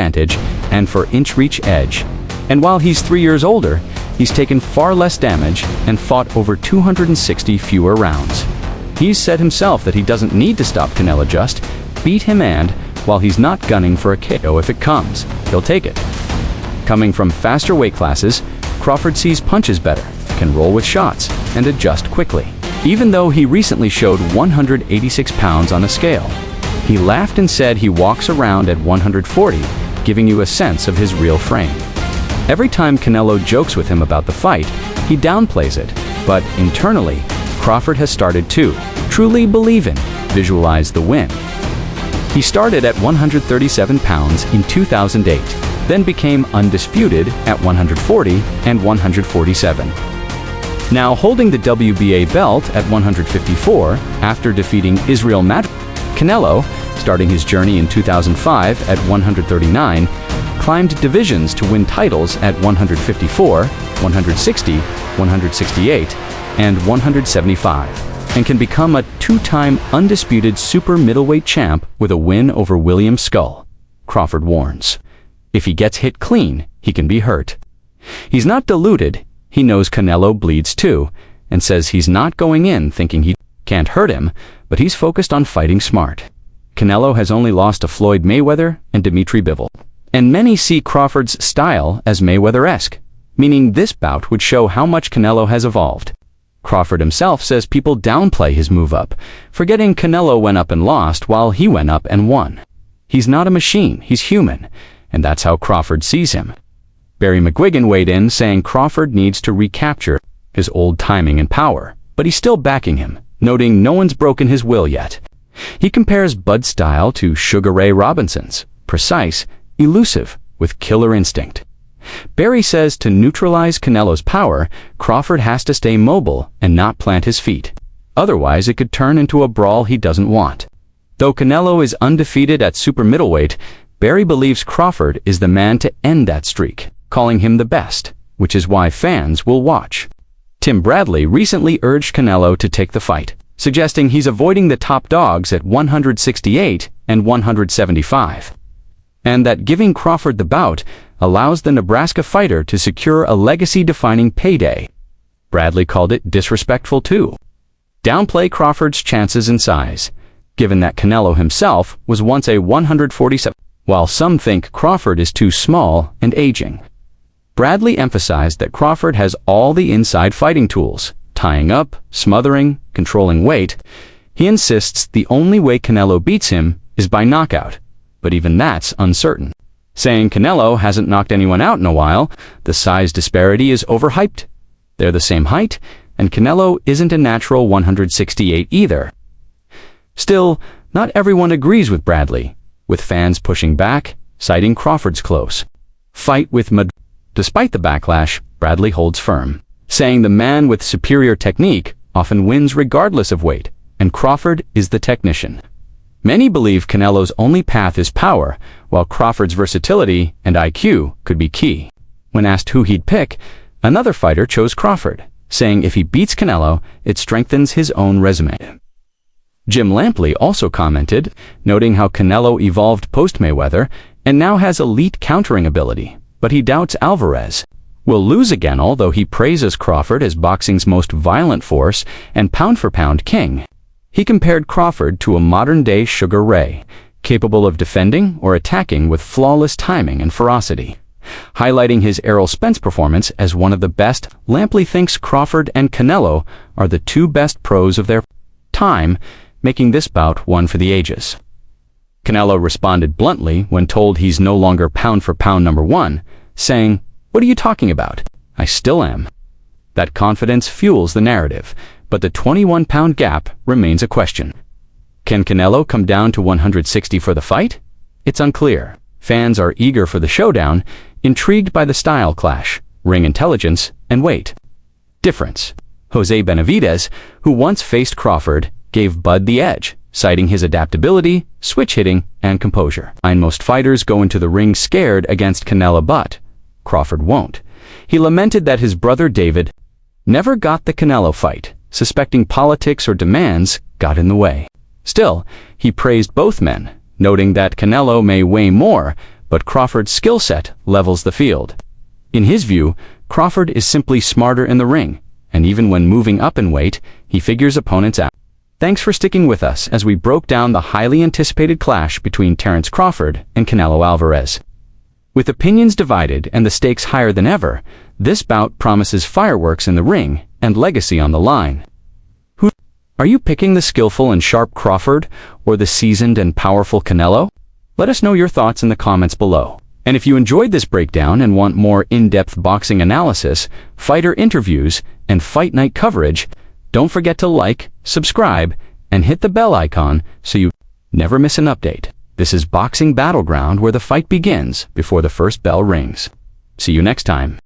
advantage and for inch reach edge. And while he's 3 years older, he's taken far less damage and fought over 260 fewer rounds. He's said himself that he doesn't need to stop Canelo, just beat him, and while he's not gunning for a KO if it comes, he'll take it. Coming from faster weight classes, Crawford sees punches better, can roll with shots, and adjust quickly. Even though he recently showed 186 pounds on a scale, he laughed and said he walks around at 140, giving you a sense of his real frame. Every time Canelo jokes with him about the fight, he downplays it, but internally, Crawford has started to truly believe in, visualize the win. He started at 137 pounds in 2008, then became undisputed at 140 and 147. Now holding the WBA belt at 154 after defeating Israel Canelo, starting his journey in 2005 at 139, climbed divisions to win titles at 154, 160, 168, and 175, and can become a two-time undisputed super middleweight champ with a win over William Skull. Crawford warns, if he gets hit clean, he can be hurt. He's not deluded. He knows Canelo bleeds too, and says he's not going in thinking he can't hurt him, but he's focused on fighting smart. Canelo has only lost to Floyd Mayweather and Dimitri Bivol, and many see Crawford's style as Mayweather-esque, meaning this bout would show how much Canelo has evolved. Crawford himself says people downplay his move up, forgetting Canelo went up and lost while he went up and won. He's not a machine, he's human, and that's how Crawford sees him. Barry McGuigan weighed in, saying Crawford needs to recapture his old timing and power, but he's still backing him, noting no one's broken his will yet. He compares Bud's style to Sugar Ray Robinson's, precise, elusive, with killer instinct. Barry says to neutralize Canelo's power, Crawford has to stay mobile and not plant his feet. Otherwise, it could turn into a brawl he doesn't want. Though Canelo is undefeated at super middleweight, Barry believes Crawford is the man to end that streak, calling him the best, which is why fans will watch. Tim Bradley recently urged Canelo to take the fight, suggesting he's avoiding the top dogs at 168 and 175, and that giving Crawford the bout allows the Nebraska fighter to secure a legacy-defining payday. Bradley called it disrespectful too. Downplay Crawford's chances in size, given that Canelo himself was once a 147, while some think Crawford is too small and aging. Bradley emphasized that Crawford has all the inside fighting tools, tying up, smothering, controlling weight. He insists the only way Canelo beats him is by knockout, but even that's uncertain. Saying Canelo hasn't knocked anyone out in a while, the size disparity is overhyped. They're the same height, and Canelo isn't a natural 168 either. Still, not everyone agrees with Bradley, with fans pushing back, citing Crawford's close fight with Madrid. Despite the backlash, Bradley holds firm, saying the man with superior technique often wins regardless of weight, and Crawford is the technician. Many believe Canelo's only path is power, while Crawford's versatility and IQ could be key. When asked who he'd pick, another fighter chose Crawford, saying if he beats Canelo, it strengthens his own resume. Jim Lampley also commented, noting how Canelo evolved post-Mayweather and now has elite countering ability, but he doubts Alvarez will lose again, although he praises Crawford as boxing's most violent force and pound-for-pound king. He compared Crawford to a modern-day Sugar Ray, capable of defending or attacking with flawless timing and ferocity. Highlighting his Errol Spence performance as one of the best, Lampley thinks Crawford and Canelo are the two best pros of their time, making this bout one for the ages. Canelo responded bluntly when told he's no longer pound-for-pound number one, saying, "What are you talking about? I still am." That confidence fuels the narrative, but the 21-pound gap remains a question. Can Canelo come down to 160 for the fight? It's unclear. Fans are eager for the showdown, intrigued by the style clash, ring intelligence, and weight difference. Jose Benavidez, who once faced Crawford, gave Bud the edge, citing his adaptability, switch hitting, and composure. Most fighters go into the ring scared against Canelo, but Crawford won't. He lamented that his brother David never got the Canelo fight, suspecting politics or demands got in the way. Still, he praised both men, noting that Canelo may weigh more, but Crawford's skill set levels the field. In his view, Crawford is simply smarter in the ring, and even when moving up in weight, he figures opponents out. Thanks for sticking with us as we broke down the highly anticipated clash between Terence Crawford and Canelo Alvarez. With opinions divided and the stakes higher than ever, this bout promises fireworks in the ring and legacy on the line. Are you picking the skillful and sharp Crawford or the seasoned and powerful Canelo? Let us know your thoughts in the comments below. And if you enjoyed this breakdown and want more in-depth boxing analysis, fighter interviews, and fight night coverage, don't forget to like, subscribe, and hit the bell icon so you never miss an update. This is Boxing Battleground, where the fight begins before the first bell rings. See you next time.